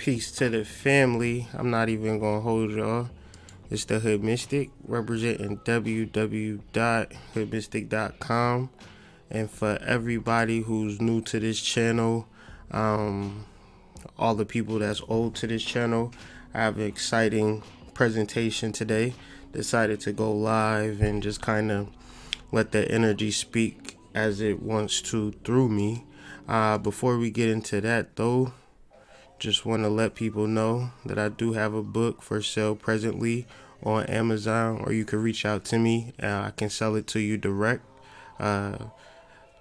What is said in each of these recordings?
Peace to the family. I'm not even gonna hold y'all. It's the Hood Mystic representing www.hoodmystic.com. And for everybody who's new to this channel, all the people that's old to this channel, I have an exciting presentation today. Decided to go live and just kind of let the energy speak as it wants to through me. Before we get into that though, just want to let people know that I do have a book for sale presently on Amazon, or you can reach out to me. I can sell it to you direct.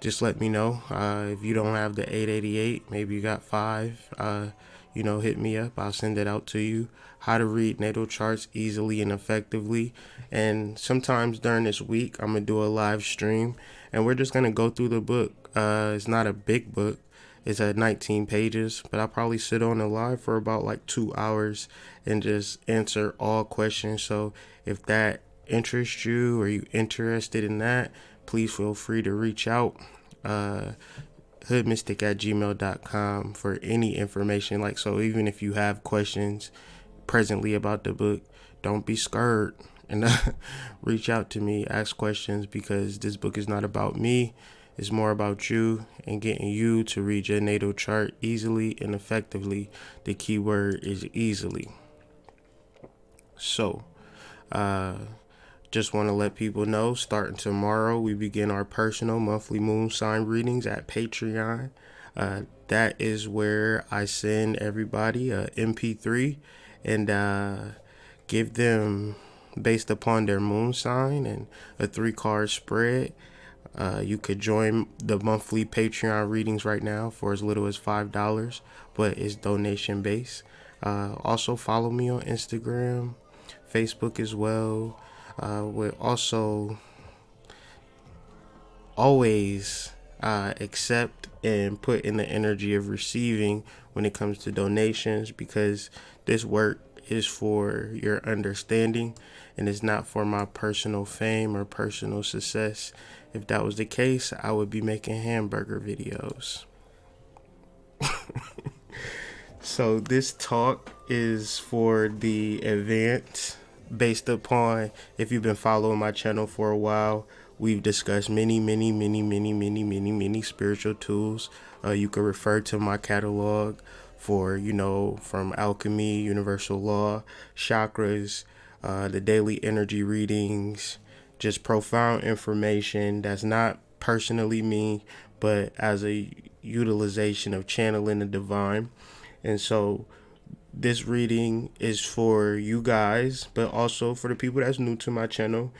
Just let me know. If you don't have the 888, maybe you got 5, hit me up. I'll send it out to you. How to read natal charts easily and effectively. And sometimes during this week, I'm going to do a live stream, and we're just going to go through the book. It's not a big book. It's at 19 pages, but I'll probably sit on the live for about like 2 hours and just answer all questions. So if that interests you or you interested in that, please feel free to reach out. Hoodmystic@gmail.com for any information. So even if you have questions presently about the book, don't be scared and reach out to me, ask questions, because this book is not about me. It's more about you and getting you to read your natal chart easily and effectively. The key word is easily. So, just want to let people know, starting tomorrow, we begin our personal monthly moon sign readings at Patreon. That is where I send everybody a MP3 and give them, based upon their moon sign, and a 3-card spread. You could join the monthly Patreon readings right now for as little as $5, but it's donation based. Also follow me on Instagram, Facebook as well. We'll also always accept and put in the energy of receiving when it comes to donations, because this work is for your understanding and it's not for my personal fame or personal success. If that was the case, I would be making hamburger videos. So this talk is for the advance, based upon, if you've been following my channel for a while, we've discussed many spiritual tools. You can refer to my catalog for, from alchemy, universal law, chakras, the daily energy readings, just profound information that's not personally me, but as a utilization of channeling the divine. And so this reading is for you guys, but also for the people that's new to my channel.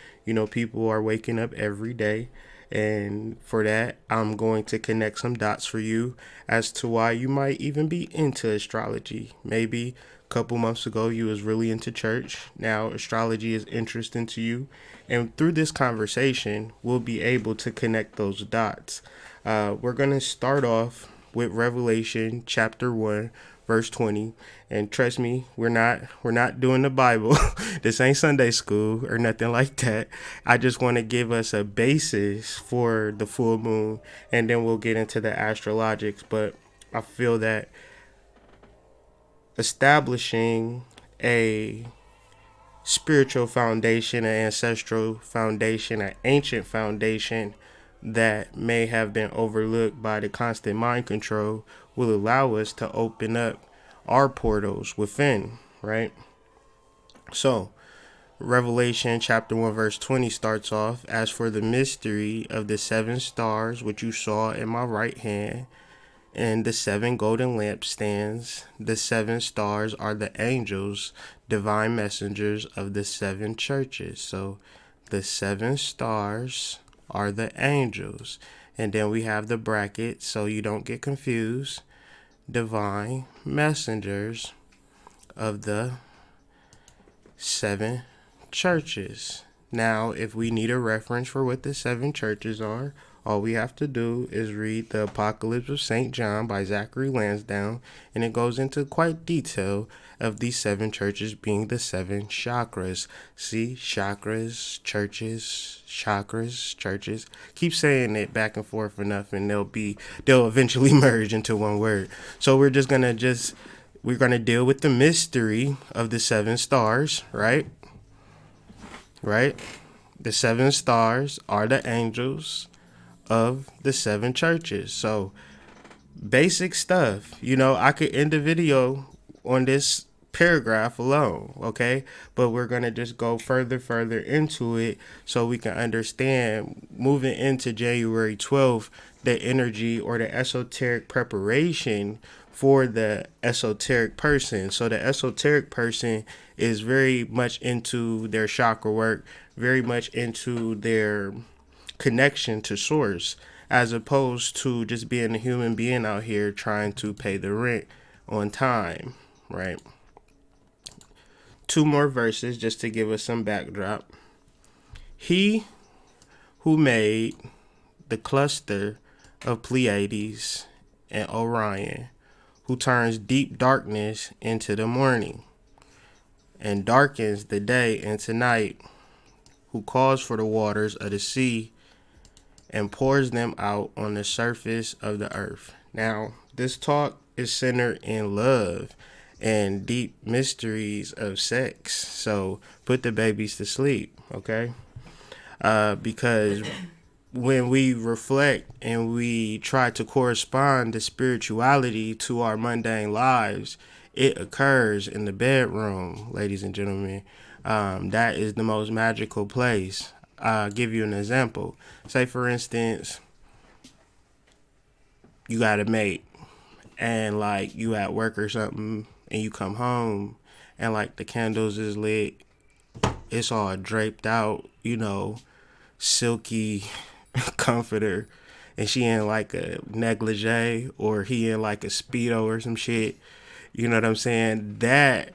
People are waking up every day, and for that, I'm going to connect some dots for you as to why you might even be into astrology. Maybe a couple months ago you was really into church. Now astrology is interesting to you, and through this conversation we'll be able to connect those dots. We're going to start off with Revelation chapter 1 verse 20, and trust me, we're not doing the Bible. This ain't Sunday school or nothing like that. I just want to give us a basis for the full moon, and then we'll get into the astrologics. But I feel that establishing a spiritual foundation, an ancestral foundation, an ancient foundation that may have been overlooked by the constant mind control will allow us to open up our portals within, right? So Revelation chapter 1 verse 20 starts off, as for the mystery of the 7 stars which you saw in my right hand, and the 7 golden lampstands, the 7 stars are the angels, divine messengers of the 7 churches. So the 7 stars are the angels, and then we have the bracket so you don't get confused, divine messengers of the 7 churches. Now if we need a reference for what the 7 churches are, all we have to do is read the Apocalypse of St. John by Zachary Lansdowne, and it goes into quite detail of these 7 churches being the 7 chakras. See, chakras, churches, churches. Keep saying it back and forth enough and they'll eventually merge into one word. So we're just gonna we're going to deal with the mystery of the seven stars, right? Right? The seven stars are the angels of the seven churches. So, basic stuff. I could end the video on this paragraph alone, okay? But we're going to just go further into it so we can understand moving into January 12th the energy or the esoteric preparation for the esoteric person. So the esoteric person is very much into their chakra work, very much into their connection to source, as opposed to just being a human being out here trying to pay the rent on time, right? Two more verses just to give us some backdrop. He who made the cluster of Pleiades and Orion, who turns deep darkness into the morning and darkens the day into night, who calls for the waters of the sea and pours them out on the surface of the earth. Now, this talk is centered in love and deep mysteries of sex. So put the babies to sleep, okay? Because when we reflect and we try to correspond the spirituality to our mundane lives, it occurs in the bedroom, ladies and gentlemen. That is the most magical place. I'll give you an example. Say, for instance, you got a mate and like you at work or something and you come home and like the candles is lit. It's all draped out, silky comforter, and she in like a negligee or he in like a Speedo or some shit. You know what I'm saying? That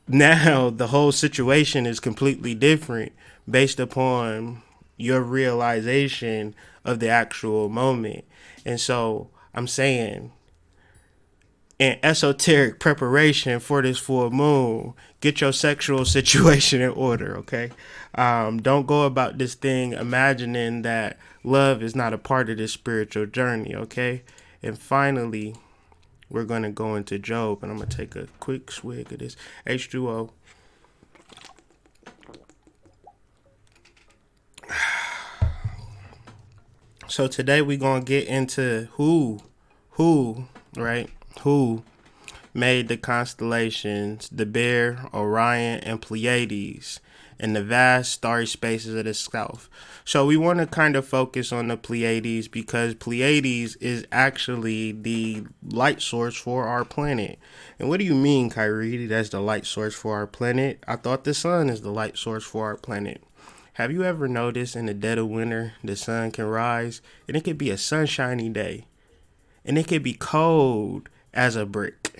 now the whole situation is completely different based upon your realization of the actual moment. And so I'm saying, in esoteric preparation for this full moon, get your sexual situation in order, okay? Don't go about this thing imagining that love is not a part of this spiritual journey, okay? And finally, we're going to go into Job, and I'm going to take a quick swig of this H2O. So today we're going to get into who, right? Who made the constellations, the Bear, Orion, and Pleiades, and the vast starry spaces of the south. So we want to kind of focus on the Pleiades because Pleiades is actually the light source for our planet. And what do you mean, Kyrie, that's the light source for our planet? I thought the sun is the light source for our planet. Have you ever noticed in the dead of winter, the sun can rise, and it could be a sunshiny day, and it could be cold as a brick?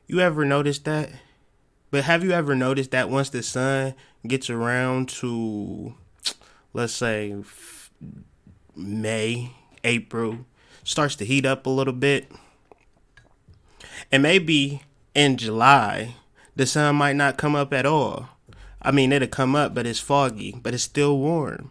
You ever noticed that? But have you ever noticed that once the sun gets around to, let's say, May, April, starts to heat up a little bit? And maybe in July, the sun might not come up at all. I mean, it'll come up, but it's foggy, but it's still warm.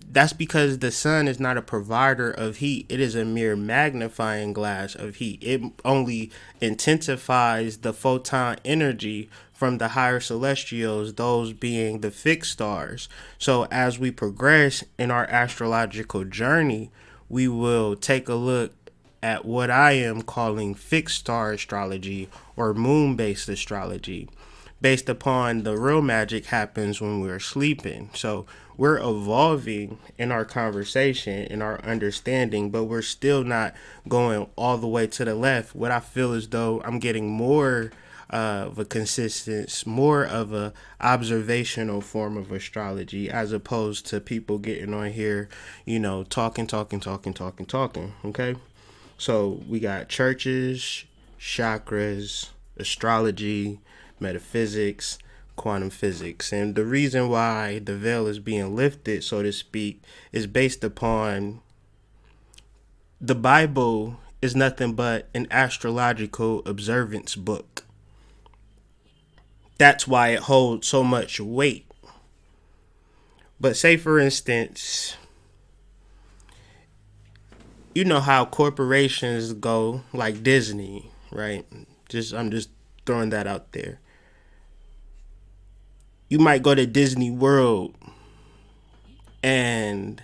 That's because the sun is not a provider of heat. It is a mere magnifying glass of heat. It only intensifies the photon energy from the higher celestials, those being the fixed stars. So as we progress in our astrological journey, we will take a look at what I am calling fixed star astrology or moon-based astrology, based upon the real magic happens when we're sleeping. So we're evolving in our conversation, in our understanding, but we're still not going all the way to the left. What I feel as though I'm getting more of a consistency, more of a observational form of astrology, as opposed to people getting on here, talking. Okay. So we got churches, chakras, astrology, metaphysics, quantum physics. And the reason why the veil is being lifted, so to speak, is based upon the Bible is nothing but an astrological observance book. That's why it holds so much weight. But say, for instance, you know how corporations go, like Disney, right? I'm just throwing that out there. You might go to Disney World and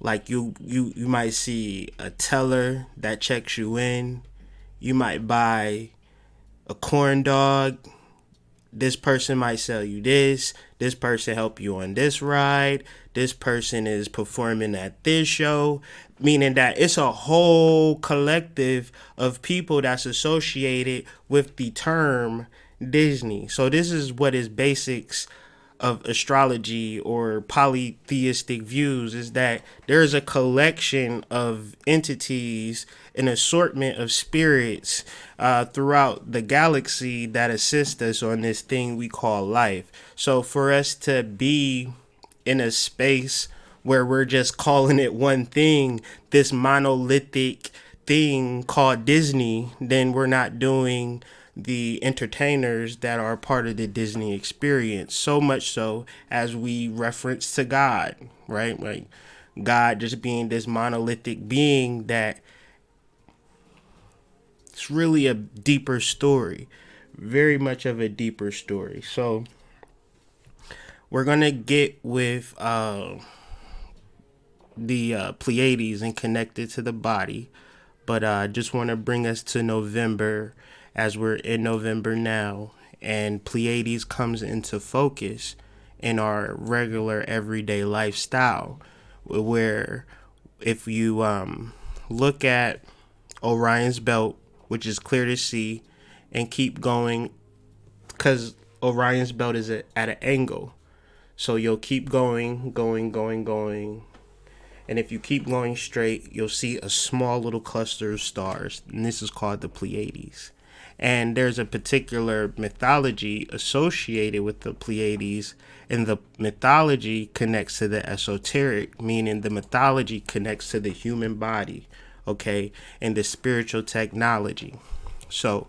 like you might see a teller that checks you in. You might buy a corn dog. This person might sell you this. This person help you on this ride. This person is performing at this show. Meaning that it's a whole collective of people that's associated with the term Disney. So this is what is basics of astrology or polytheistic views, is that there's a collection of entities, an assortment of spirits throughout the galaxy that assist us on this thing we call life. So for us to be in a space where we're just calling it one thing, this monolithic thing called Disney, then we're not doing the entertainers that are part of the Disney experience. So much so as we reference to God, right? Like God just being this monolithic being that it's really a deeper story, very much of a deeper story. So we're gonna get with the Pleiades and connect it to the body, but I just want to bring us to November, as we're in November now, and Pleiades comes into focus in our regular everyday lifestyle, where if you look at Orion's belt, which is clear to see, and keep going, because Orion's belt is at an angle, so you'll keep going, and if you keep going straight, you'll see a small little cluster of stars, and this is called the Pleiades. And there's a particular mythology associated with the Pleiades, and the mythology connects to the esoteric, meaning the mythology connects to the human body, okay, and the spiritual technology. So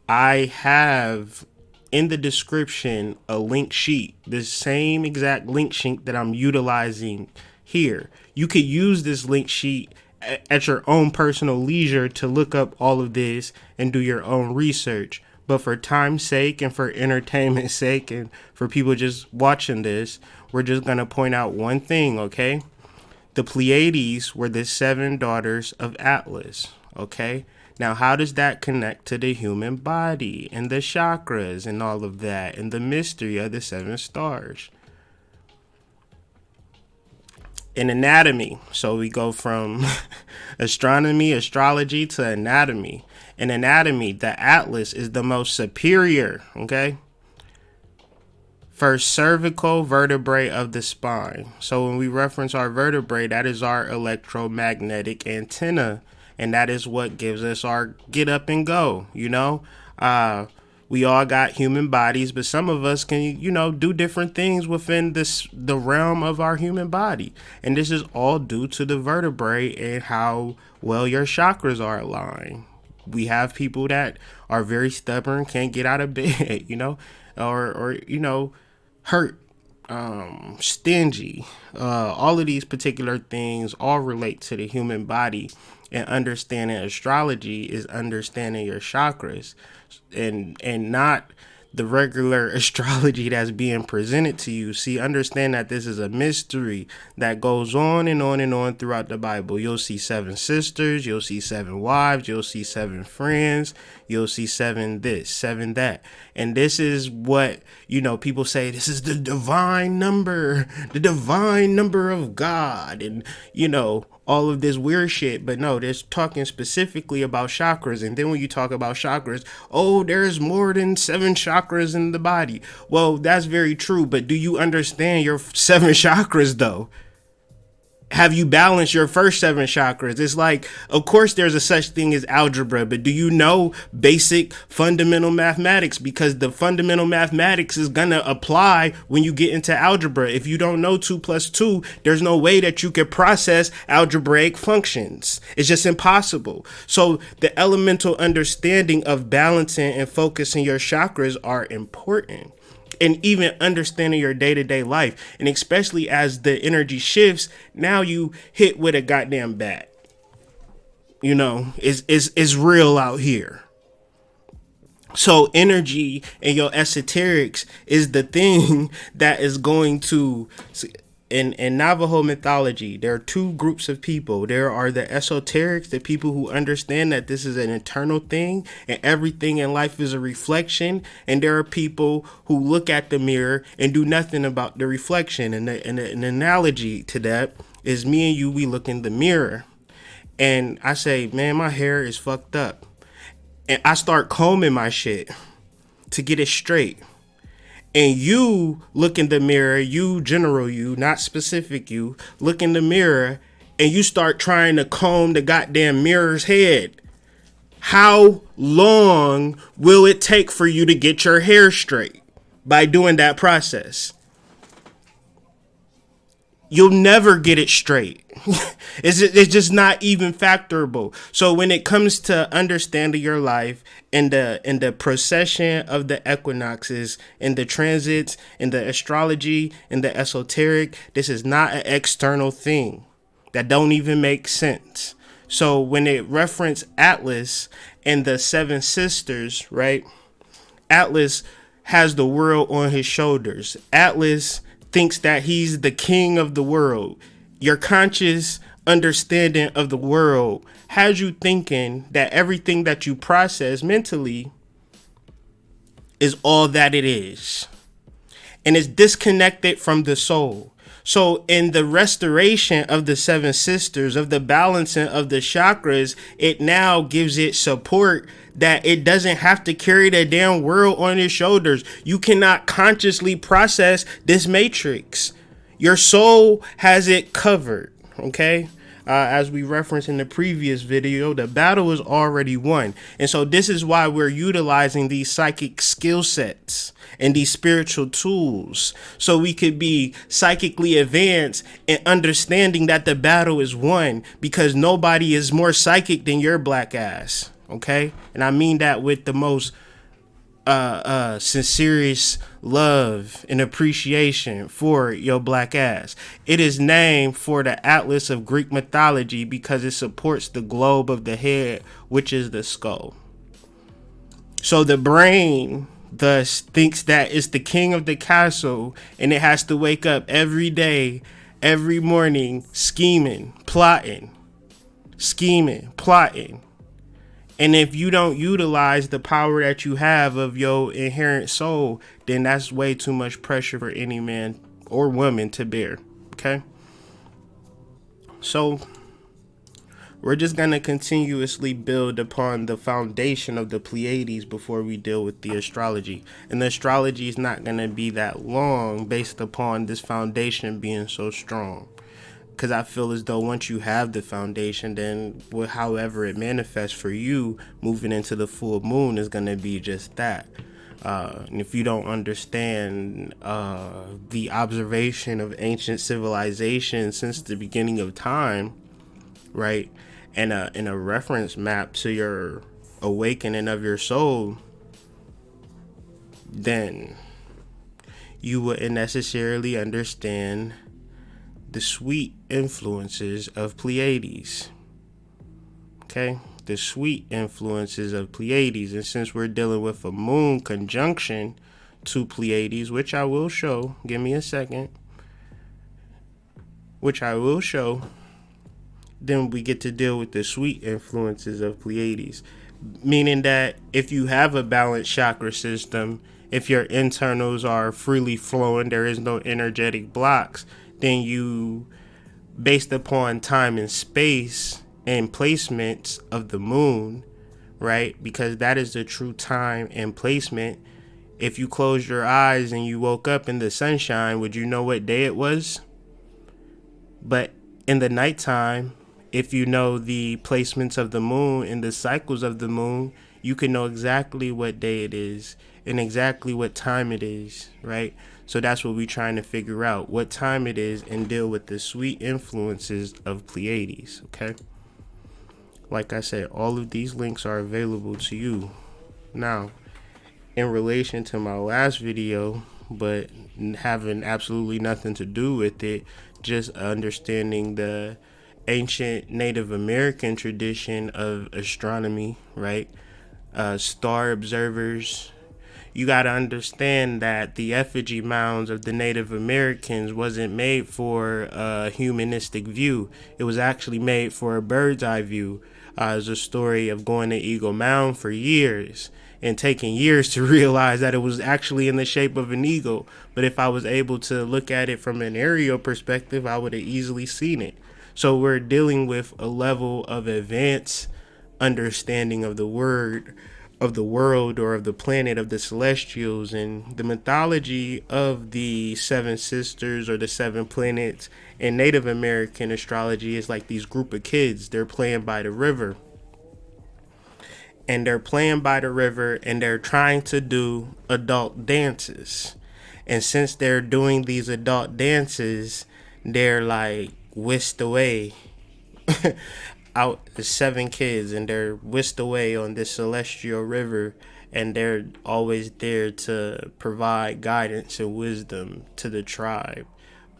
I have in the description a link sheet, the same exact link sheet that I'm utilizing here. You could use this link sheet at your own personal leisure to look up all of this and do your own research. But for time's sake and for entertainment's sake and for people just watching this, we're just going to point out one thing, okay? The Pleiades were the 7 daughters of Atlas, okay? Now, how does that connect to the human body and the chakras and all of that and the mystery of the 7 stars? In anatomy, so we go from astronomy, astrology to anatomy. In anatomy, the atlas is the most superior, okay? First cervical vertebrae of the spine. So when we reference our vertebrae, that is our electromagnetic antenna, and that is what gives us our get up and go, you know? We all got human bodies, but some of us can, do different things within the realm of our human body. And this is all due to the vertebrae and how well your chakras are aligned. We have people that are very stubborn, can't get out of bed, or hurt, stingy. All of these particular things all relate to the human body. And understanding astrology is understanding your chakras, and not the regular astrology that's being presented to you. See, understand that this is a mystery that goes on and on and on throughout the Bible. You'll see 7 sisters, you'll see 7 wives, you'll see 7 friends, you'll see 7 this, 7 that. And this is what, people say, this is the divine number of God, and, all of this weird shit. But no, they're talking specifically about chakras. And then when you talk about chakras, there's more than 7 chakras in the body. Well, that's very true, but do you understand your 7 chakras though? Have you balanced your first 7 chakras? It's like, of course there's a such thing as algebra, but do you know basic fundamental mathematics? Because the fundamental mathematics is gonna apply when you get into algebra. If you don't know 2 plus 2, there's no way that you could process algebraic functions. It's just impossible. So the elemental understanding of balancing and focusing your chakras are important. And even understanding your day-to-day life. And especially as the energy shifts, now you hit with a goddamn bat. is real out here. So energy and your esoterics is the thing that is going to, in Navajo mythology, there are two groups of people. There are the esoterics, the people who understand that this is an eternal thing and everything in life is a reflection. And there are people who look at the mirror and do nothing about the reflection. And an analogy to that is me and you, we look in the mirror and I say, man, my hair is fucked up. And I start combing my shit to get it straight. And you look in the mirror, you general you, not specific you, look in the mirror and you start trying to comb the goddamn mirror's head. How long will it take for you to get your hair straight by doing that process? You'll never get it straight. It's just not even factorable. So when it comes to understanding your life and the procession of the equinoxes and the transits and the astrology and the esoteric, this is not an external thing that don't even make sense. So when it reference Atlas and the seven sisters, right? Atlas has the world on his shoulders. Atlas thinks that he's the king of the world. Your conscious understanding of the world has you thinking that everything that you process mentally is all that it is. And it's disconnected from the soul. So in the restoration of the seven sisters, of the balancing of the chakras, it now gives it support that it doesn't have to carry the damn world on its shoulders. You cannot consciously process this matrix. Your soul has it covered, okay? As we referenced in the previous video, the battle is already won. And so this is why we're utilizing these psychic skill sets and these spiritual tools, so we could be psychically advanced and understanding that the battle is won, because nobody is more psychic than your black ass, okay? And I mean that with the most sincerest love and appreciation for your black ass. It is named for the Atlas of Greek mythology because it supports the globe of the head, which is the skull. So the brain thus thinks that it's the king of the castle, and it has to wake up every day, every morning, scheming, plotting. And if you don't utilize the power that you have of your inherent soul, then that's way too much pressure for any man or woman to bear. Okay? So we're just going to continuously build upon the foundation of the Pleiades before we deal with the astrology. And the astrology is not going to be that long based upon this foundation being so strong. Because I feel as though once you have the foundation, then however it manifests for you, moving into the full moon is going to be just that. And if you don't understand the observation of ancient civilization since the beginning of time, right, and a reference map to your awakening of your soul, then you wouldn't necessarily understand the sweet influences of Pleiades. Okay, the sweet influences of Pleiades. And since we're dealing with a moon conjunction to Pleiades, which I will show, give me a second, then we get to deal with the sweet influences of Pleiades. Meaning that if you have a balanced chakra system, if your internals are freely flowing, there is no energetic blocks, then you, based upon time and space and placements of the moon, right? Because that is the true time and placement. If you closed your eyes and you woke up in the sunshine, would you know what day it was? But in the nighttime, if you know the placements of the moon and the cycles of the moon, you can know exactly what day it is and exactly what time it is, right? So that's what we're trying to figure out, what time it is, and deal with the sweet influences of Pleiades, okay? Like I said, all of these links are available to you. Now, in relation to my last video, but having absolutely nothing to do with it, just understanding the ancient Native American tradition of astronomy, right? Star observers. You got to understand that the effigy mounds of the Native Americans wasn't made for a humanistic view. It was actually made for a bird's eye view. It's a story of going to Eagle Mound for years and taking years to realize that it was actually in the shape of an eagle. But if I was able to look at it from an aerial perspective, I would have easily seen it. So we're dealing with a level of advanced understanding of the word, of the world, or of the planet, of the celestials, and the mythology of the seven sisters or the seven planets in Native American astrology is like these group of kids. They're playing by the river, and they're trying to do adult dances. And since they're doing these adult dances, they're like whisked away out the seven kids, and they're whisked away on this celestial river, and they're always there to provide guidance and wisdom to the tribe.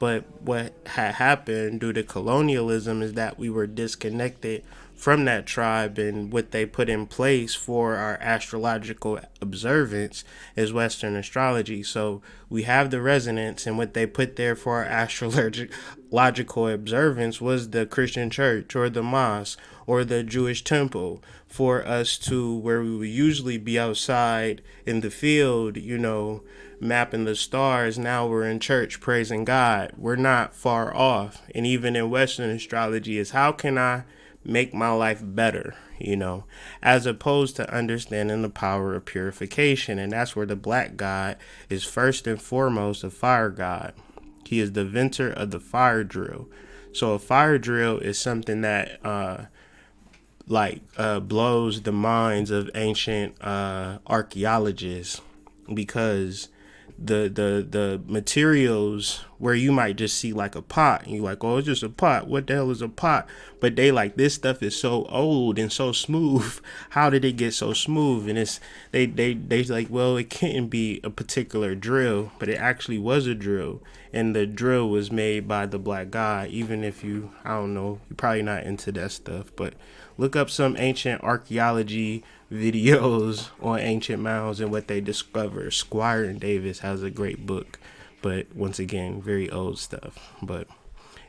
But what had happened due to colonialism is that we were disconnected from that tribe, and what they put in place for our astrological observance is Western astrology. So we have the resonance, and what they put there for our astrological observance was the Christian church or the mosque or the Jewish temple, for us to where we would usually be outside in the field, mapping the stars. Now we're in church praising God. We're not far off. And even in Western astrology is, how can I make my life better, as opposed to understanding the power of purification. And that's where the black god is first and foremost a fire god. He is the inventor of the fire drill. So a fire drill is something that blows the minds of ancient archaeologists, because the materials where you might just see like a pot and you're like, oh, it's just a pot, what the hell is a pot? But they like, this stuff is so old and so smooth, how did it get so smooth? And it's they like, well, it couldn't be a particular drill, but it actually was a drill, and the drill was made by the black god. Even if you're probably not into that stuff, but look up some ancient archaeology videos on ancient mounds and what they discover. Squire and Davis has a great book, but once again, very old stuff. But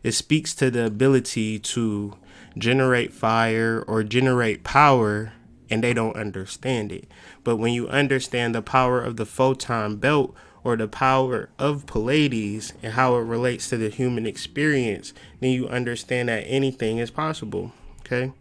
it speaks to the ability to generate fire or generate power, and they don't understand it. But when you understand the power of the photon belt, or the power of Pleiades and how it relates to the human experience, then you understand that anything is possible. Okay?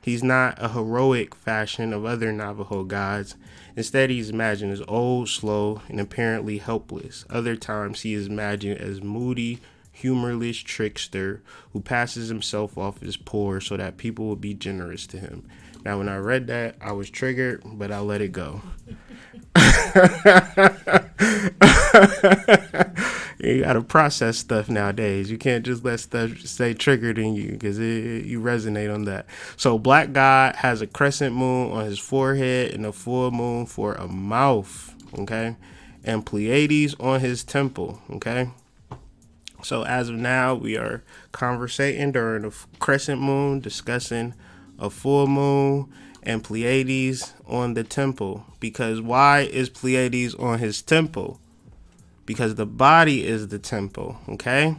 He's not a heroic fashion of other Navajo gods. Instead, he's imagined as old, slow, and apparently helpless. Other times, he is imagined as moody, humorless trickster who passes himself off as poor so that people will be generous to him. Now, when I read that, I was triggered, but I let it go. You gotta process stuff nowadays. You can't just let stuff stay triggered in you, because you resonate on that. So black god has a crescent moon on his forehead and a full moon for a mouth, okay, and Pleiades on his temple, okay. So as of now, we are conversating during a crescent moon, discussing a full moon and Pleiades on the temple. Because why is Pleiades on his temple? Because the body is the temple, okay?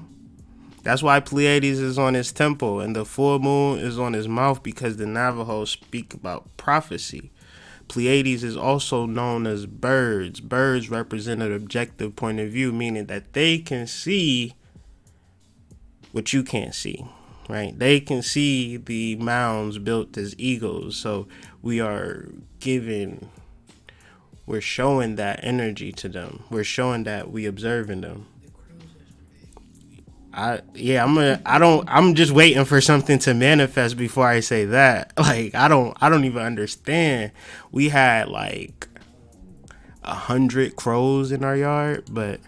That's why Pleiades is on his temple and the full moon is on his mouth, because the Navajos speak about prophecy. Pleiades is also known as birds. Birds represent an objective point of view, meaning that they can see what you can't see, right? They can see the mounds built as eagles. So we're showing that energy to them. We're showing that we observing them. I'm just waiting for something to manifest before I say that. Like, I don't even understand. We had like 100 crows in our yard, but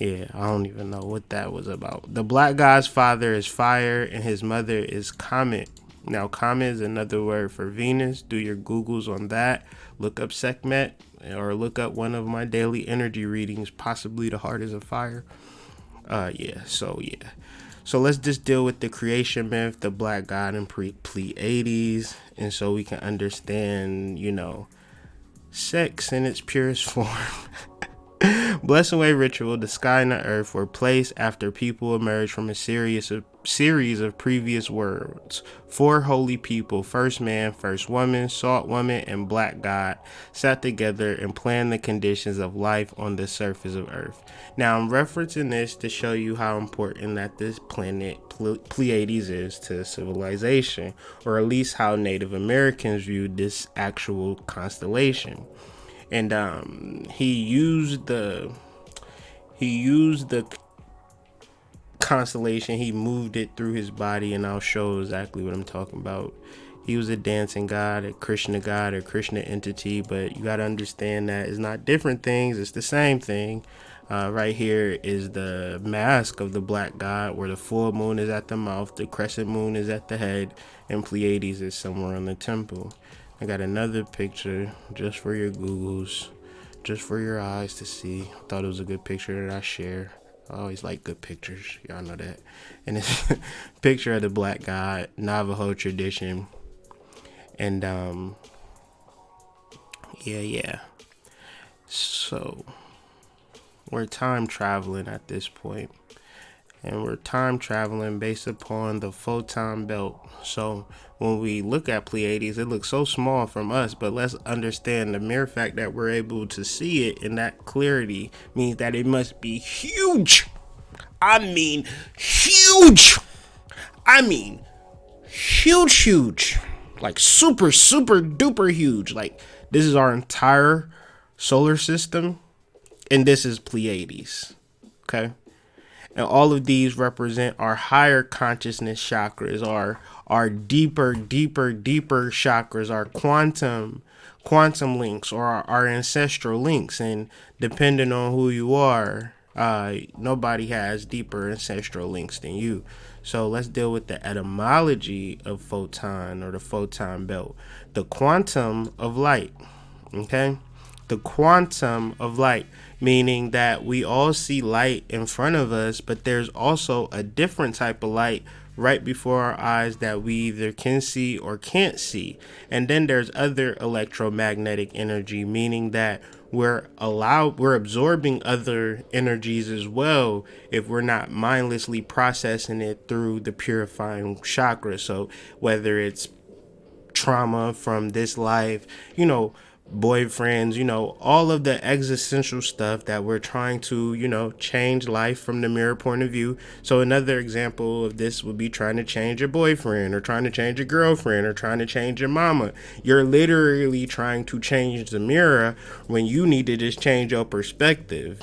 yeah, I don't even know what that was about. The black god's father is fire and his mother is comet. Now, comet is another word for Venus. Do your Googles on that. Look up Sekhmet, or look up one of my daily energy readings, possibly the heart is a fire. So let's just deal with the creation myth, the black god, and Pleiades, and so we can understand, sex in its purest form. Blessing Way ritual, the sky and the earth were placed after people emerged from a series of previous worlds. 4 holy people, first man, first woman, salt woman, and black god, sat together and planned the conditions of life on the surface of earth. Now I'm referencing this to show you how important that this planet Pleiades is to civilization, or at least how Native Americans viewed this actual constellation. And he used the constellation, he moved it through his body, and I'll show exactly what I'm talking about. He was a dancing god, a Krishna entity, but you got to understand that it's not different things, it's the same thing. Right here is the mask of the black god, where the full moon is at the mouth, the crescent moon is at the head, and Pleiades is somewhere on the temple. I got another picture just for your Googles, just for your eyes to see. Thought it was a good picture that I share. I always like good pictures, y'all know that. And it's a picture of the black god, Navajo tradition. And yeah. So we're time traveling at this point. And we're time traveling based upon the photon belt. So when we look at Pleiades, it looks so small from us, but let's understand the mere fact that we're able to see it in that clarity means that it must be huge. I mean huge. Huge. Like super duper huge. Like this is our entire solar system, and this is Pleiades. Okay? And all of these represent our higher consciousness chakras, our deeper chakras, our quantum links, or our ancestral links. And depending on who you are, nobody has deeper ancestral links than you. So let's deal with the etymology of photon, or the photon belt. The quantum of light. Okay? The quantum of light, meaning that we all see light in front of us, but there's also a different type of light right before our eyes that we either can see or can't see. And then there's other electromagnetic energy, meaning that we're absorbing other energies as well if we're not mindlessly processing it through the purifying chakra. So whether it's trauma from this life, boyfriends, all of the existential stuff that we're trying to, change life from the mirror point of view. So another example of this would be trying to change your boyfriend, or trying to change your girlfriend, or trying to change your mama. You're literally trying to change the mirror when you need to just change your perspective.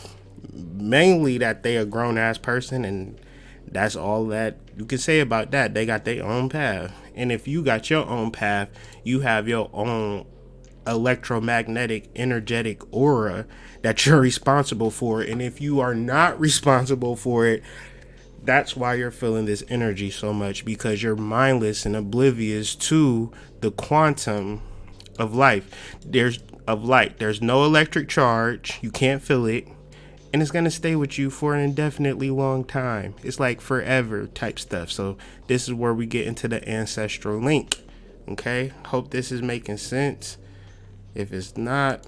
Mainly that they a grown ass person, and that's all that you can say about that. They got their own path. And if you got your own path, you have your own electromagnetic energetic aura that you're responsible for. And if you are not responsible for it, that's why you're feeling this energy so much, because you're mindless and oblivious to the quantum of life. There's no electric charge, you can't feel it, and it's going to stay with you for an indefinitely long time. It's like forever type stuff. So this is where we get into the ancestral link. Okay, hope this is making sense. If it's not,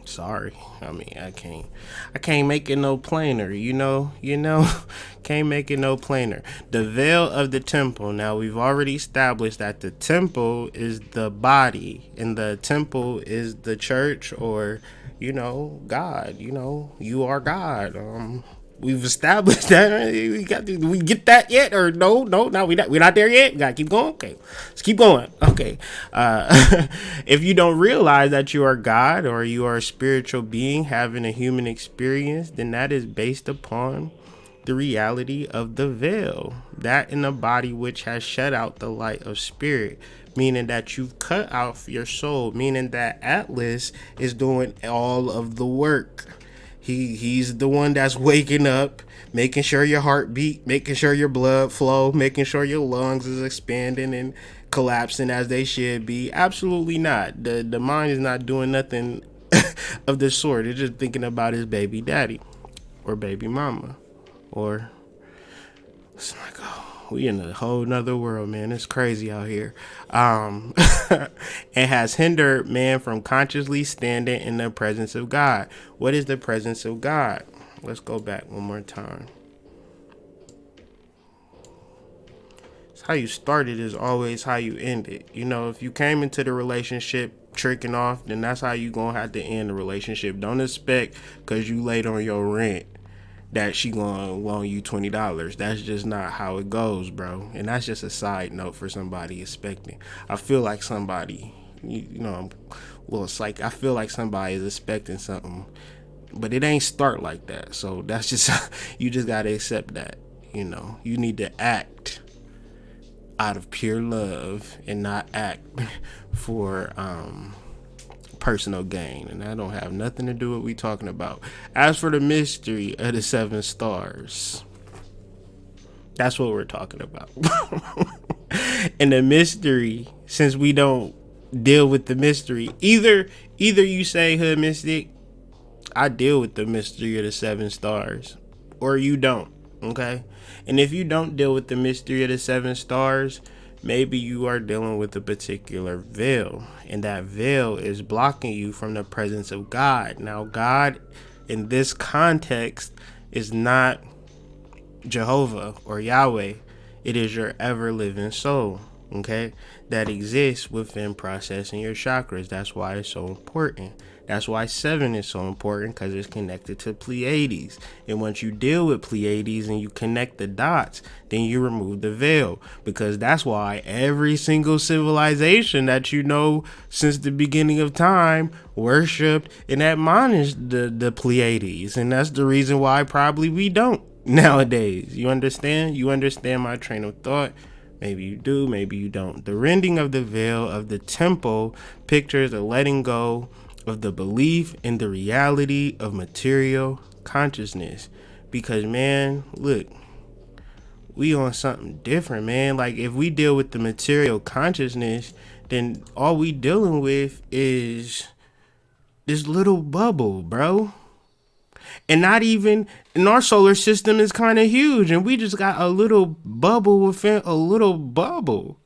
sorry. I mean, I can't make it no plainer, can't make it no plainer. The veil of the temple. Now, we've already established that the temple is the body, and the temple is the church, or God. You are God. We've established that. We get that yet? Or no, we're not there yet. Gotta keep going. Okay, let's keep going. Okay, if you don't realize that you are God, or you are a spiritual being having a human experience, then that is based upon the reality of the veil, that in the body which has shut out the light of spirit, meaning that you've cut out your soul, meaning that Atlas is doing all of the work. He's the one that's waking up, making sure your heart beat, making sure your blood flow, making sure your lungs is expanding and collapsing as they should be. Absolutely not. The mind is not doing nothing of the sort. It's just thinking about his baby daddy, or baby mama, or It's like, oh, we in a whole nother world, man. It's crazy out here. It has hindered man from consciously standing in the presence of God. What is the presence of God? Let's go back one more time. It's how you started is always how you end it. You know, if you came into the relationship tricking off, then that's how you gonna have to end the relationship. Don't expect because you late on your rent that she gonna loan you $20. That's just not how it goes, bro. And that's just a side note for somebody expecting. I feel like somebody, you know, I'm a little psych. I feel like somebody is expecting something, but it ain't start like that. So that's just you just gotta accept that. You know, you need to act out of pure love and not act for personal gain, and that don't have nothing to do with what we talking about. As for the mystery of the 7 stars, that's what we're talking about. And the mystery, since we don't deal with the mystery, either you say, Hood Mystic, I deal with the mystery of the 7 stars, or you don't. Okay, and if you don't deal with the mystery of the 7 stars, maybe you are dealing with a particular veil, and that veil is blocking you from the presence of God. Now, God in this context is not Jehovah or Yahweh. It is your ever living soul, okay, that exists within processing your chakras. That's why it's so important. That's why 7 is so important, because it's connected to Pleiades. And once you deal with Pleiades and you connect the dots, then you remove the veil. Because that's why every single civilization that you know since the beginning of time worshipped and admonished the Pleiades. And that's the reason why probably we don't nowadays. You understand? You understand my train of thought? Maybe you do, maybe you don't. The rending of the veil of the temple pictures a letting go of the belief in the reality of material consciousness. Because, man, look, we on something different, man. Like, if we deal with the material consciousness, then all we dealing with is this little bubble, bro. And not even, and our solar system is kind of huge, and we just got a little bubble within a little bubble.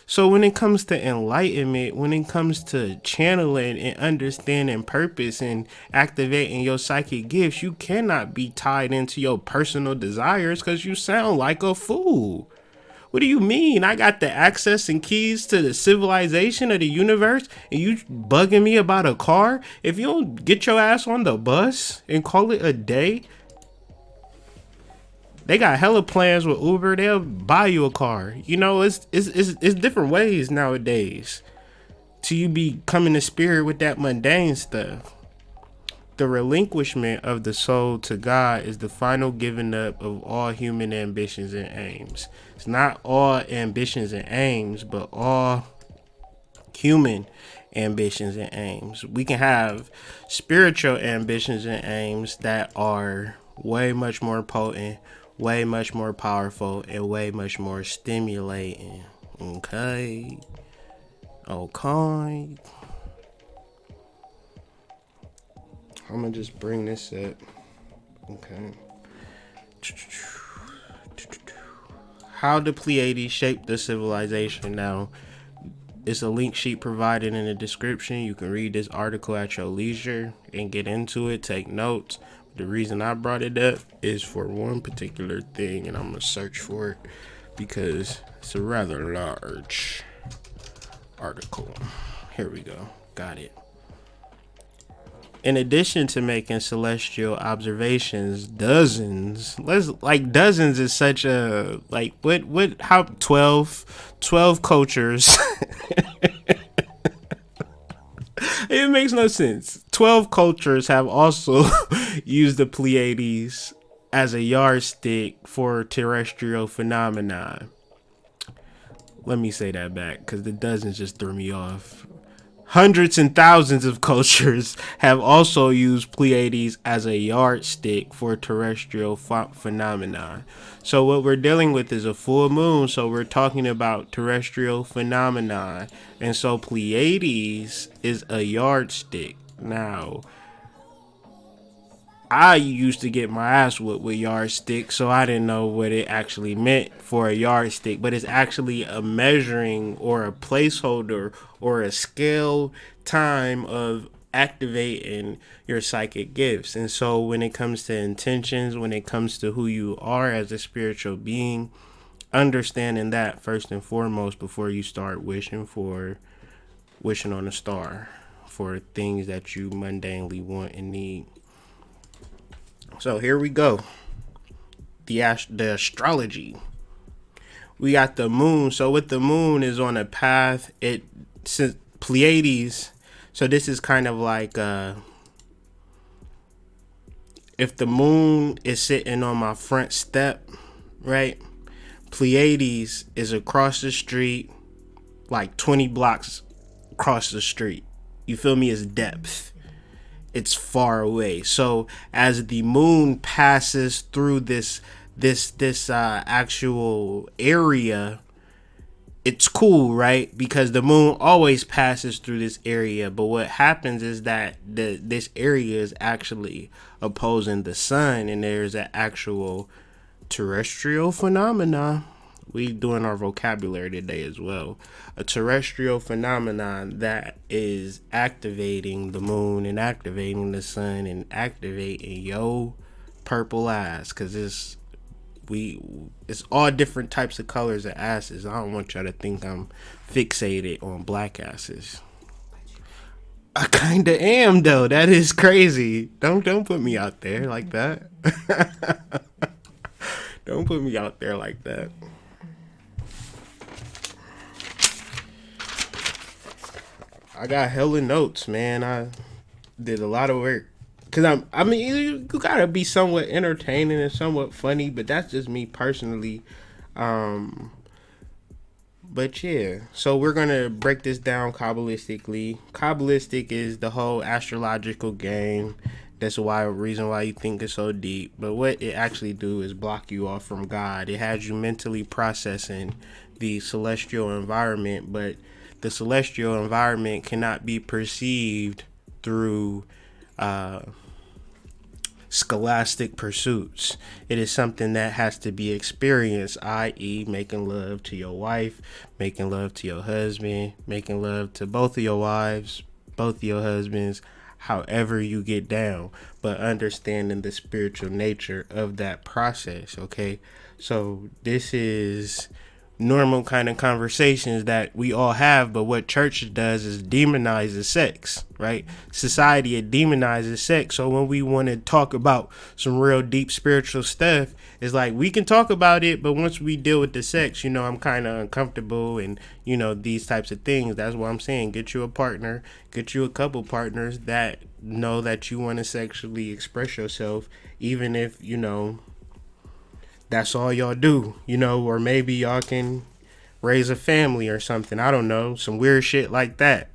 So when it comes to enlightenment, when it comes to channeling and understanding purpose and activating your psychic gifts, you cannot be tied into your personal desires, because you sound like a fool. What do you mean? I got the access and keys to the civilization of the universe, and you bugging me about a car? If you don't get your ass on the bus and call it a day, they got hella plans with Uber. They'll buy you a car. You know, it's different ways nowadays to you be coming to spirit with that mundane stuff. The relinquishment of the soul to God is the final giving up of all human ambitions and aims. It's not all ambitions and aims, but all human ambitions and aims. We can have spiritual ambitions and aims that are way much more potent, way much more powerful, and way much more stimulating. Okay. I'm gonna just bring this up. Okay. How the Pleiades shaped the civilization. Now, it's a link sheet provided in the description. You can read this article at your leisure and get into it, take notes. The reason I brought it up is for one particular thing, and I'm going to search for it because it's a rather large article. Here we go. Got it. In addition to making celestial observations, dozens is such a, like, how 12 cultures. It makes no sense. 12 cultures have also used the Pleiades as a yardstick for terrestrial phenomena. Let me say that back, because the dozens just threw me off. Hundreds and thousands of cultures have also used Pleiades as a yardstick for terrestrial phenomena. So what we're dealing with is a full moon, so we're talking about terrestrial phenomena. And so Pleiades is a yardstick. Now, I used to get my ass whooped with yardsticks, so I didn't know what it actually meant for a yardstick. But it's actually a measuring or a placeholder or a scale time of activating your psychic gifts. And so when it comes to intentions, when it comes to who you are as a spiritual being, understanding that first and foremost before you start wishing on a star for things that you mundanely want and need. So here we go. The astrology. We got the moon. So with the moon is on a path, it since Pleiades. So this is kind of like if the moon is sitting on my front step, right? Pleiades is across the street, like 20 blocks across the street. You feel me? It's depth. It's far away. So as the moon passes through this actual area, it's cool, right? Because the moon always passes through this area. But what happens is that this area is actually opposing the sun, and there's an actual terrestrial phenomena. We doing our vocabulary today as well. A terrestrial phenomenon that is activating the moon and activating the sun and activating your purple eyes, because it's all different types of colors of asses. I don't want y'all to think I'm fixated on black asses. I kinda am though. That is crazy. Don't put me out there like that. Don't put me out there like that. I got hella notes, man. I did a lot of work. Cause I mean, you gotta be somewhat entertaining and somewhat funny, but that's just me personally. But yeah, so we're gonna break this down kabbalistically. Kabbalistic is the whole astrological game. That's why reason why you think it's so deep. But what it actually do is block you off from God. It has you mentally processing the celestial environment, but the celestial environment cannot be perceived through scholastic pursuits. It is something that has to be experienced, i.e. making love to your wife, making love to your husband, making love to both of your wives, both of your husbands, however you get down, but understanding the spiritual nature of that process, okay? So this is normal kind of conversations that we all have, but what church does is demonizes sex, right? Society, it demonizes sex. So when we want to talk about some real deep spiritual stuff, it's like we can talk about it, but once we deal with the sex, I'm kind of uncomfortable, and these types of things. That's what I'm saying. Get you a partner, get you a couple partners that know that you want to sexually express yourself, even if that's all y'all do, or maybe y'all can raise a family or something. I don't know, some weird shit like that,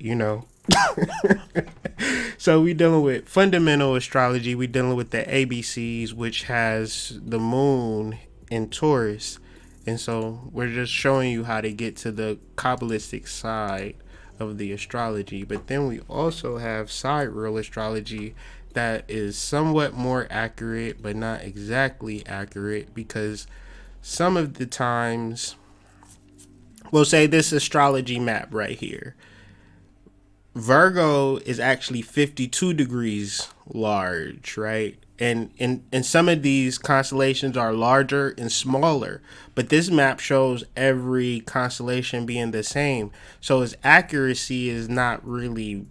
So we dealing with fundamental astrology. We dealing with the ABCs, which has the moon in Taurus. And so we're just showing you how to get to the Kabbalistic side of the astrology. But then we also have sidereal astrology that is somewhat more accurate, but not exactly accurate, because some of the times, we'll say this astrology map right here, Virgo is actually 52 degrees large, right? And some of these constellations are larger and smaller, but this map shows every constellation being the same. So its accuracy is not really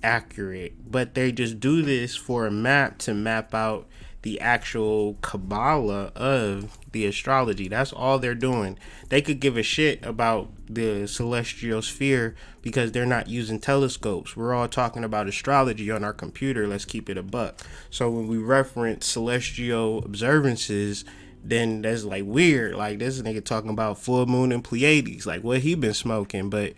accurate, but they just do this for a map to map out the actual Kabbalah of the astrology. That's all they're doing. They could give a shit about the celestial sphere because they're not using telescopes. We're all talking about astrology on our computer. Let's keep it a buck. So when we reference celestial observances, then that's like weird. Like this nigga talking about full moon and Pleiades. Like what he been smoking, but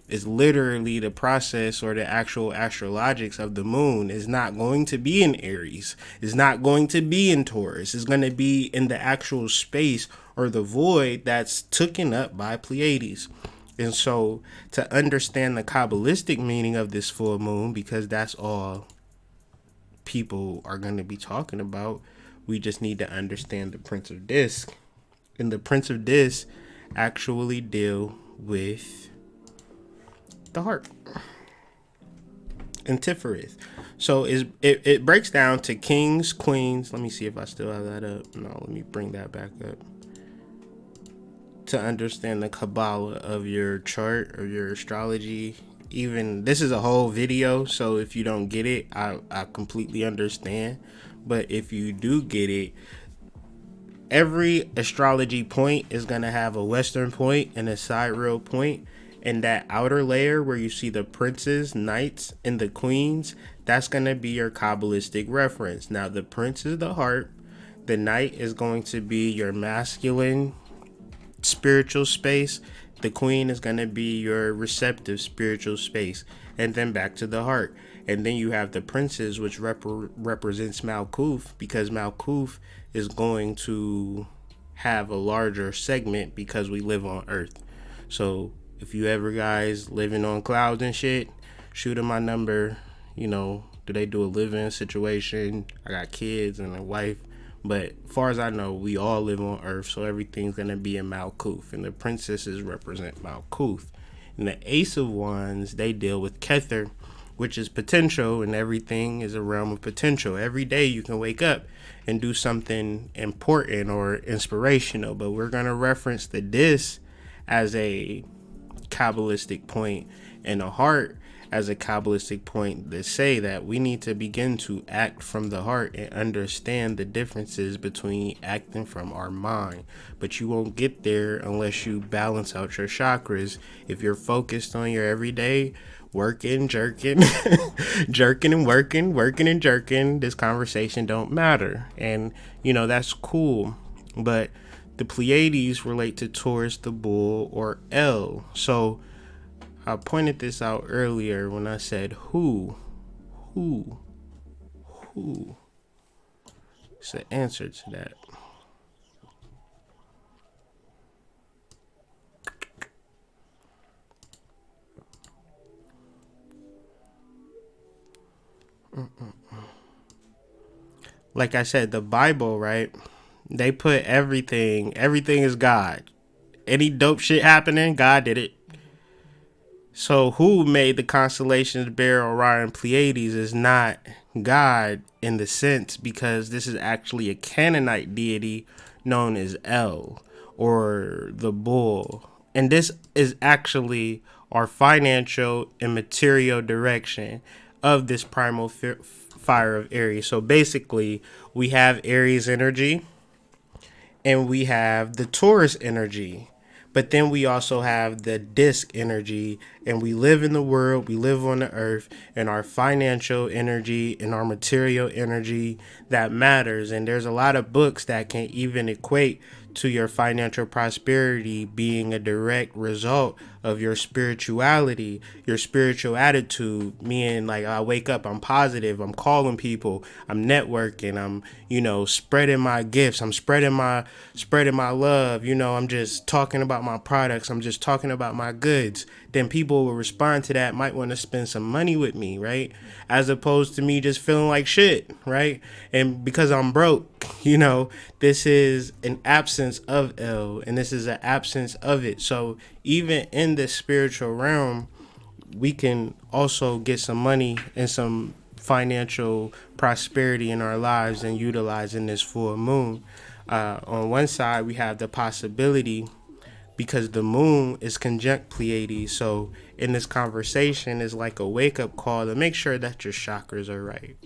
it's literally the process or the actual astrologics of the moon is not going to be in Aries. It's not going to be in Taurus. It's going to be in the actual space or the void that's taken up by Pleiades. And so to understand the Kabbalistic meaning of this full moon, because that's all people are going to be talking about. We just need to understand the Prince of Disc. And the Prince of Disc actually deal with the heart. Antiphorus. So it breaks down to kings, queens. Let me see if I still have that up. No, let me bring that back up. To understand the Kabbalah of your chart or your astrology. Even this is a whole video, so if you don't get it, I completely understand. But if you do get it, every astrology point is going to have a western point and a sidereal point. And that outer layer where you see the princes, knights, and the queens, that's going to be your Kabbalistic reference. Now, the prince is the heart. The knight is going to be your masculine spiritual space. The queen is going to be your receptive spiritual space. And then back to the heart. And then you have the princes, which represents Malkuth, because Malkuth is going to have a larger segment because we live on Earth. So if you ever guys living on clouds and shit, shoot them my number. You know, do they do a living situation? I got kids and a wife. But as far as I know, we all live on Earth, so everything's going to be in Malkuth. And the princesses represent Malkuth. And the Ace of Wands, they deal with Kether, which is potential, and everything is a realm of potential. Every day you can wake up and do something important or inspirational. But we're going to reference the disc as a Kabbalistic point and a heart as a Kabbalistic point that say that we need to begin to act from the heart and understand the differences between acting from our mind. But you won't get there unless you balance out your chakras. If you're focused on your everyday working, jerking, jerking and working and jerking, this conversation don't matter. And, you know, that's cool. But the Pleiades relate to Taurus, the bull, or L. So I pointed this out earlier when I said who. It's the answer to that. Like I said, the Bible, right? They put everything is God. Any dope shit happening, God did it. So who made the constellations Bear, Orion, Pleiades is not God in the sense, because this is actually a Canaanite deity known as El, or the bull. And this is actually our financial and material direction of this primal fire of Aries. So basically, we have Aries energy and we have the Taurus energy. But then we also have the disc energy, and we live in the world, we live on the earth, and our financial energy and our material energy that matters. And there's a lot of books that can even equate to your financial prosperity being a direct result of your spirituality, your spiritual attitude. Meaning, like, I wake up, I'm positive, I'm calling people, I'm networking, I'm, spreading my gifts, I'm spreading my love, I'm just talking about my products, I'm just talking about my goods. Then people will respond to that, might want to spend some money with me, right? As opposed to me just feeling like shit, right? And because I'm broke, this is an absence of L, and this is an absence of it. So even in the spiritual realm, we can also get some money and some financial prosperity in our lives and utilizing this full moon. On one side, we have the possibility, because the moon is conjunct Pleiades. So in this conversation is like a wake-up call to make sure that your chakras are right.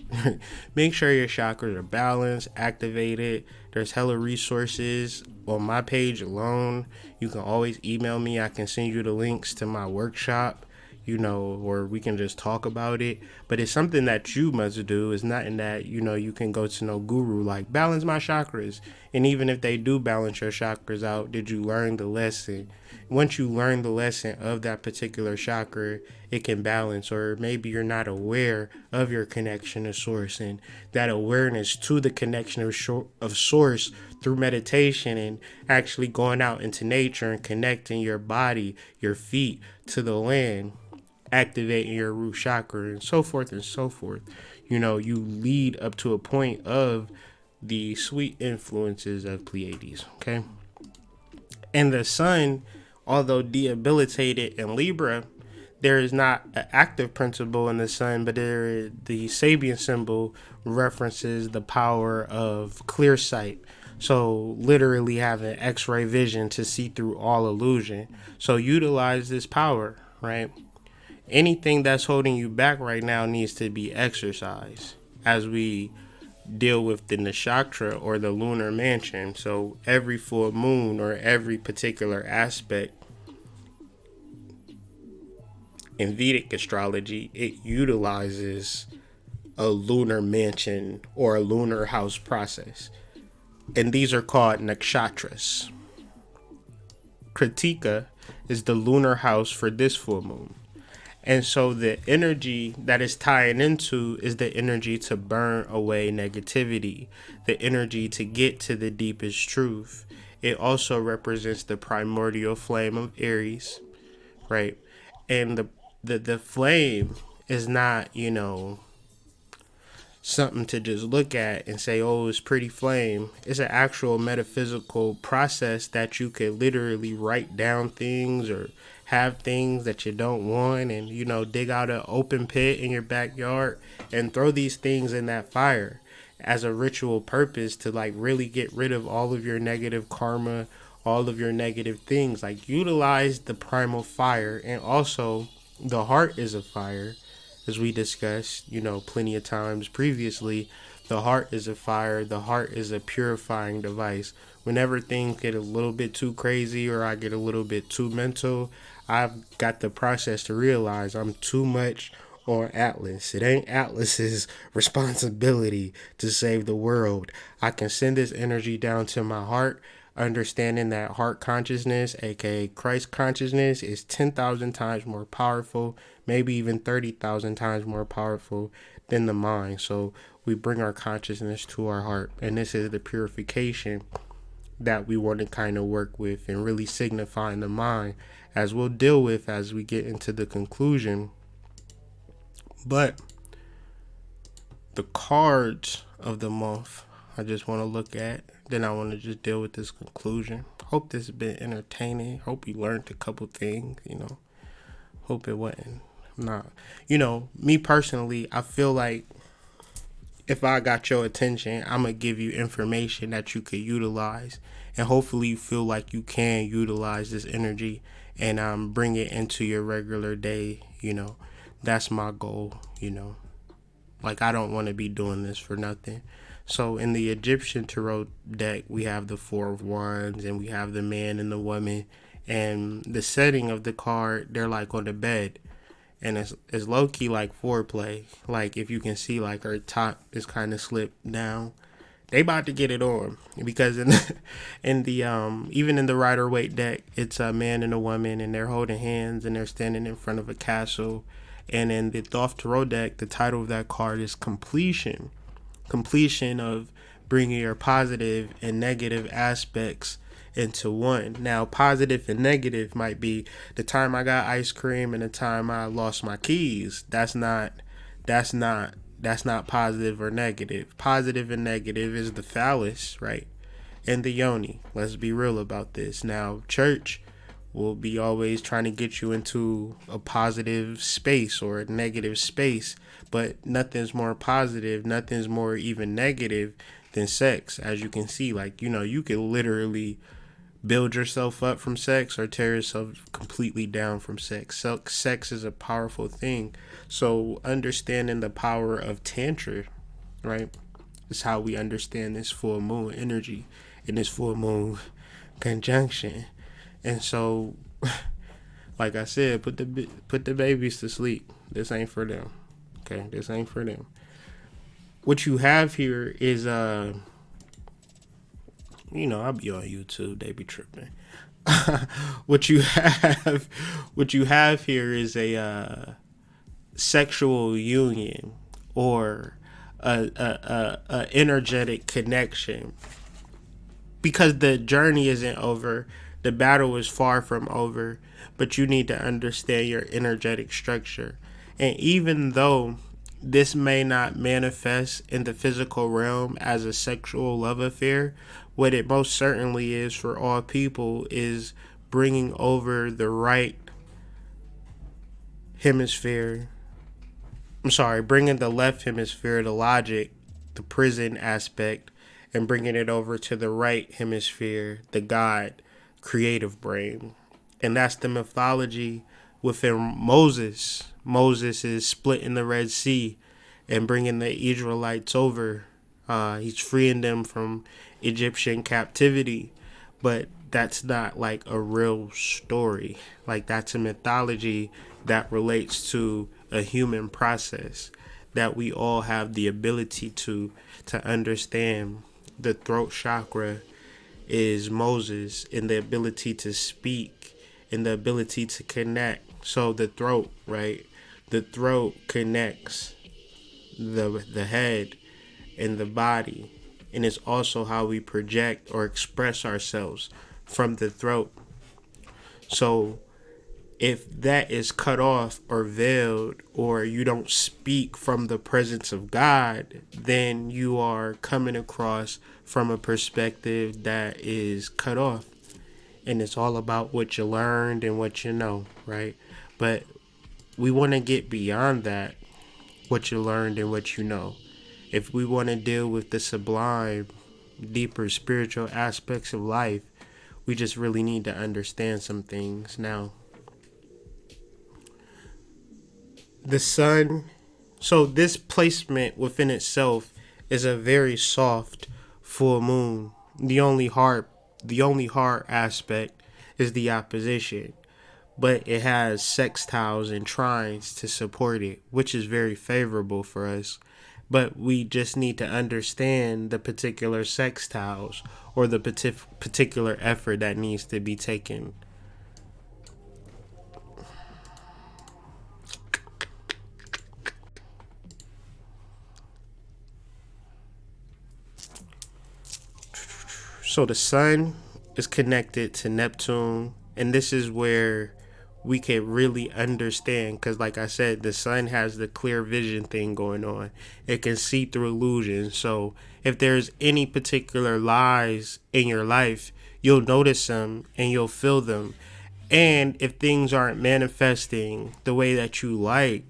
Make sure your chakras are balanced, activated. There's hella resources on my page alone. You can always email me. I can send you the links to my workshop, or we can just talk about it. But it's something that you must do. It's not in that, you can go to no guru like balance my chakras. And even if they do balance your chakras out, did you learn the lesson? Once you learn the lesson of that particular chakra, it can balance. Or maybe you're not aware of your connection to source, and that awareness to the connection of source through meditation and actually going out into nature and connecting your body, your feet to the land. activating your root chakra, and so forth and so forth. You know, you lead up to a point of the sweet influences of Pleiades, okay? And the sun, although debilitated in Libra, there is not an active principle in the sun, but the Sabian symbol references the power of clear sight. So literally having X-ray vision to see through all illusion. So utilize this power, right? Anything that's holding you back right now needs to be exercised as we deal with the nakshatra or the lunar mansion. So every full moon or every particular aspect in Vedic astrology, it utilizes a lunar mansion or a lunar house process. And these are called nakshatras. Kritika is the lunar house for this full moon. And so the energy that is tying into is the energy to burn away negativity, the energy to get to the deepest truth. It also represents the primordial flame of Aries, right? And the flame is not, something to just look at and say, oh, it's pretty flame. It's an actual metaphysical process that you could literally write down things or have things that you don't want, and dig out an open pit in your backyard and throw these things in that fire as a ritual purpose to like really get rid of all of your negative karma, all of your negative things. Like utilize the primal fire. And also the heart is a fire, as we discussed, plenty of times previously. The heart is a fire. The heart is a purifying device. Whenever things get a little bit too crazy or I get a little bit too mental, I've got the process to realize I'm too much on Atlas. It ain't Atlas's responsibility to save the world. I can send this energy down to my heart, understanding that heart consciousness, aka Christ consciousness, is 10,000 times more powerful, maybe even 30,000 times more powerful than the mind. So we bring our consciousness to our heart, and this is the purification that we want to kind of work with and really signifying the mind, as we'll deal with as we get into the conclusion. But the cards of the month I just want to look at, then I want to just deal with this conclusion. Hope this has been entertaining. Hope you learned a couple things, Hope it wasn't not. Me personally, I feel like if I got your attention, I'm going to give you information that you could utilize. And hopefully you feel like you can utilize this energy and bring it into your regular day, That's my goal, Like, I don't want to be doing this for nothing. So in the Egyptian tarot deck, we have the Four of Wands and we have the man and the woman. And the setting of the card, they're like on the bed. And it's low-key like foreplay. Like, if you can see, like, her top is kind of slipped down. They about to get it on. Because in the even in the Rider-Waite deck, it's a man and a woman, and they're holding hands, and they're standing in front of a castle. And in the Thoth Tarot deck, the title of that card is Completion. Completion of bringing your positive and negative aspects into one. Now, positive and negative might be the time I got ice cream and the time I lost my keys. That's not positive or negative. Positive and negative is the phallus, right? And the yoni. Let's be real about this. Now, church will be always trying to get you into a positive space or a negative space, but nothing's more positive, nothing's more even negative than sex. As you can see, like, you can literally build yourself up from sex or tear yourself completely down from sex. So sex is a powerful thing. So understanding the power of tantra, right, is how we understand this full moon energy and this full moon conjunction. And so, like I said, put the babies to sleep. This ain't for them. Okay, this ain't for them. What you have here is I'll be on YouTube. They be tripping. What you have here is a sexual union or a energetic connection. Because the journey isn't over. The battle is far from over, but you need to understand your energetic structure. And even though this may not manifest in the physical realm as a sexual love affair, what it most certainly is for all people is bringing over the right hemisphere. Bringing the left hemisphere, the logic, the prison aspect, and bringing it over to the right hemisphere, the God, creative brain. And that's the mythology within Moses. Moses is splitting the Red Sea and bringing the Israelites over. He's freeing them from Egyptian captivity. But that's not like a real story. Like, that's a mythology that relates to a human process that we all have the ability to understand. The throat chakra is Moses, in the ability to speak, in the ability to connect. So the throat, right? The throat connects the head and the body, and it's also how we project or express ourselves from the throat. So if that is cut off or veiled, or you don't speak from the presence of God, then you are coming across from a perspective that is cut off. And it's all about what you learned and what you know, right? But we want to get beyond that, what you learned and what you know. If we want to deal with the sublime, deeper spiritual aspects of life, we just really need to understand some things. Now, the sun, so this placement within itself is a very soft full moon. The only hard aspect is the opposition, but it has sextiles and trines to support it, which is very favorable for us. But we just need to understand the particular sextiles, or the particular effort that needs to be taken. So the sun is connected to Neptune, and this is where we can really understand, because like I said, the sun has the clear vision thing going on. It can see through illusions. So if there's any particular lies in your life, you'll notice them and you'll feel them. And if things aren't manifesting the way that you like,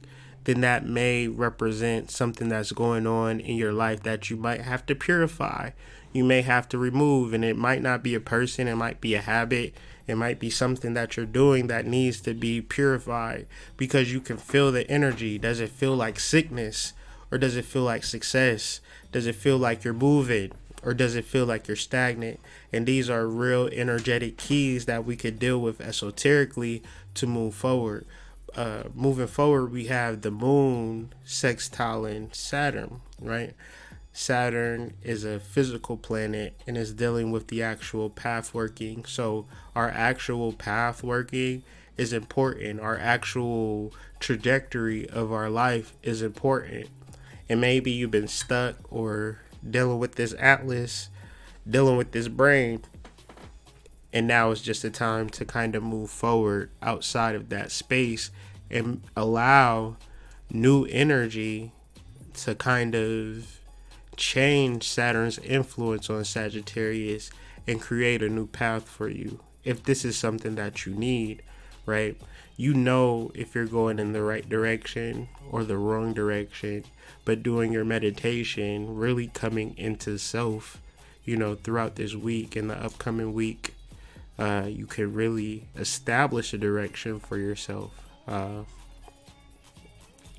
then that may represent something that's going on in your life that you might have to purify. You may have to remove, and it might not be a person, it might be a habit, it might be something that you're doing that needs to be purified, because you can feel the energy. Does it feel like sickness, or does it feel like success? Does it feel like you're moving, or does it feel like you're stagnant? And these are real energetic keys that we could deal with esoterically to move forward. Moving forward, we have the moon sextiling Saturn, right? Saturn is a physical planet and is dealing with the actual path working. So our actual path working is important. Our actual trajectory of our life is important. And maybe you've been stuck or dealing with this atlas, dealing with this brain, and now it's just a time to kind of move forward outside of that space and allow new energy to kind of change Saturn's influence on Sagittarius and create a new path for you. If this is something that you need, right? You know if you're going in the right direction or the wrong direction, but doing your meditation, really coming into self, throughout this week and the upcoming week, you can really establish a direction for yourself.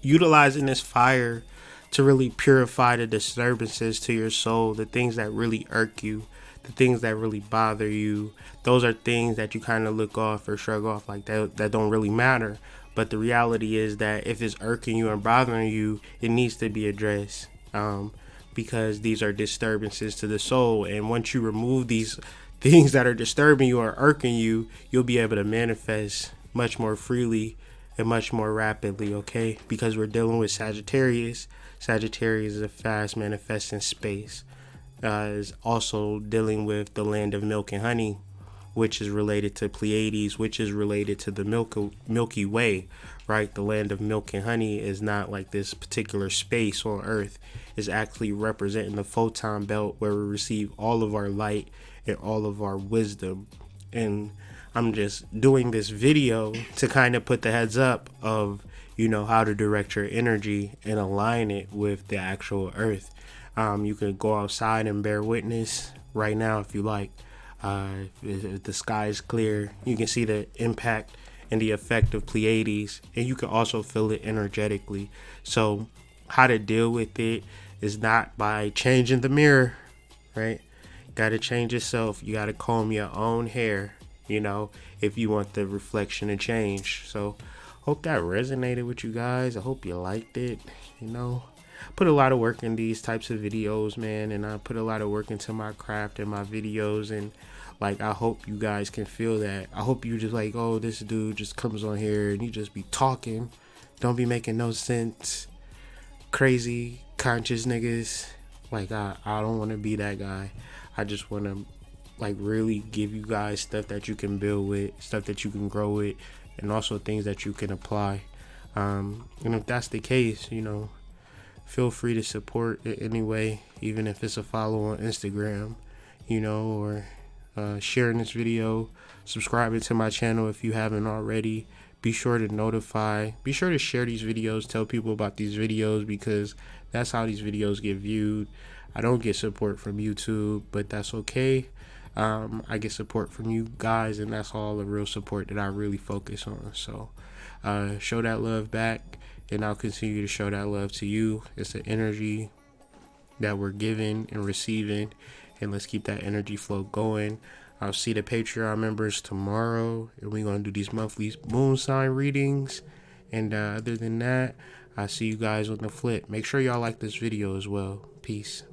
Utilizing this fire to really purify the disturbances to your soul, the things that really irk you, the things that really bother you. Those are things that you kind of look off or shrug off like that don't really matter. But the reality is that if it's irking you and bothering you, it needs to be addressed, because these are disturbances to the soul. And once you remove these things that are disturbing you or irking you, you'll be able to manifest much more freely and much more rapidly, okay? Because we're dealing with Sagittarius. Sagittarius is a fast manifesting space. Is also dealing with the land of milk and honey, which is related to Pleiades, which is related to the Milky Way, right? The land of milk and honey is not like this particular space on Earth. It's actually representing the photon belt where we receive all of our light and all of our wisdom. And I'm just doing this video to kind of put the heads up of, you know, how to direct your energy and align it with the actual Earth. You can go outside and bear witness right now if you like. If the sky is clear, you can see the impact and the effect of Pleiades, and you can also feel it energetically. So how to deal with it is not by changing the mirror, right? Got to change yourself. You got to comb your own hair, you know, if you want the reflection to change. So hope that resonated with you guys. I hope you liked it. You know, put a lot of work in these types of videos, man, and I put a lot of work into my craft and my videos, and like I hope you guys can feel that. I hope you just like, oh, this dude just comes on here and you just be talking, don't be making no sense, crazy conscious niggas. Like I don't want to be that guy. I just want to like really give you guys stuff that you can build with, stuff that you can grow with, and also things that you can apply. And if that's the case, you know, feel free to support it anyway, even if it's a follow on Instagram, you know, or sharing this video, subscribing to my channel if you haven't already. Be sure to share these videos, tell people about these videos, because that's how these videos get viewed. I don't get support from YouTube, but that's okay. I get support from you guys, and that's all the real support that I really focus on. So show that love back, and I'll continue to show that love to you. It's the energy that we're giving and receiving, and let's keep that energy flow going. I'll see the Patreon members tomorrow, and we're going to do these monthly moon sign readings. And other than that, I'll see you guys on the flip. Make sure y'all like this video as well. Peace.